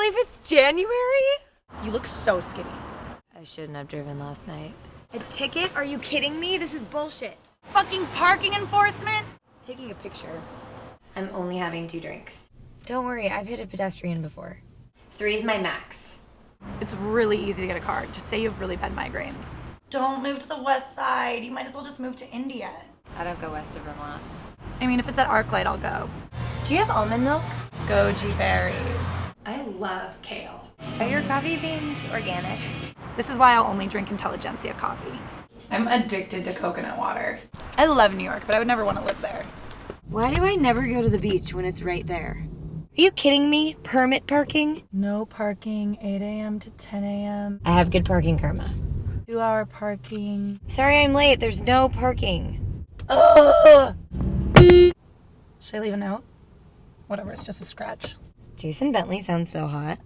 believe it's January? You look so skinny. I shouldn't have driven last night. A ticket? Are you kidding me? This is bullshit. Fucking parking enforcement? Taking a picture. I'm only having 2 drinks. Don't worry, I've hit a pedestrian before. 3 is my max. It's really easy to get a car. Just say you have really bad migraines. Don't move to the west side. You might as well just move to India. I don't go west of Vermont. I mean, if it's at ArcLight, I'll go. Do you have almond milk? Goji berries. I love kale. Are your coffee beans organic? This is why I'll only drink Intelligentsia coffee. I'm addicted to coconut water. I love New York, but I would never want to live there. Why do I never go to the beach when it's right there? Are you kidding me? Permit parking? No parking, 8 a.m. to 10 a.m. I have good parking karma. 2-hour parking. Sorry I'm late, there's no parking. Ugh! Should I leave a note? Whatever, it's just a scratch. Jason Bentley sounds so hot.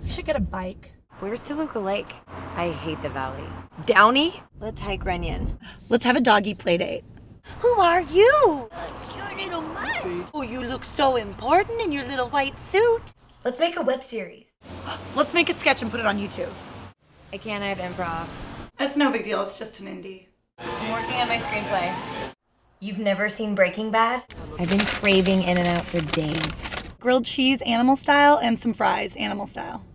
I should get a bike. Where's Toluca Lake? I hate the valley. Downey? Let's hike Runyon. Let's have a doggy play date. Who are you? Your little mouse. Oh, you look so important in your little white suit. Let's make a web series. Let's make a sketch and put it on YouTube. I can't, I have improv. It's no big deal, it's just an indie. I'm working on my screenplay. You've never seen Breaking Bad? I've been craving In-N-Out for days. Grilled cheese, animal style, and some fries, animal style.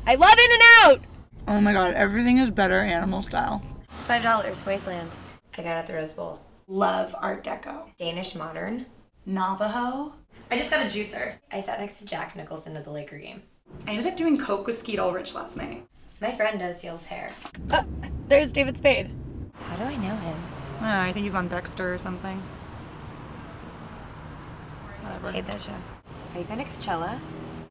I love In-N-Out! Oh my god, everything is better animal style. $5, Wasteland. I got it at the Rose Bowl. Love Art Deco. Danish Modern. Navajo. I just got a juicer. I sat next to Jack Nicholson at the Laker game. I ended up doing coke with Skeet Ulrich last night. My friend does Seal's hair. There's David Spade. How do I know him? I think he's on Dexter or something. Whatever. Hate that show. Are you going to Coachella?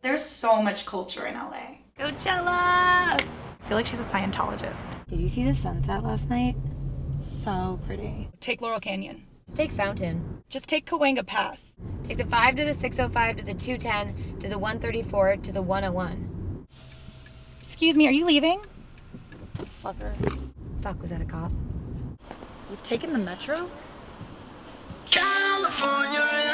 There's so much culture in LA. Coachella! I feel like she's a Scientologist. Did you see the sunset last night? So pretty. Take Laurel Canyon. Take Fountain. Just take Cahuenga Pass. Take the 5 to the 605 to the 210 to the 134 to the 101. Excuse me, are you leaving? Fucker. Fuck, was that a cop? We've taken the metro? California.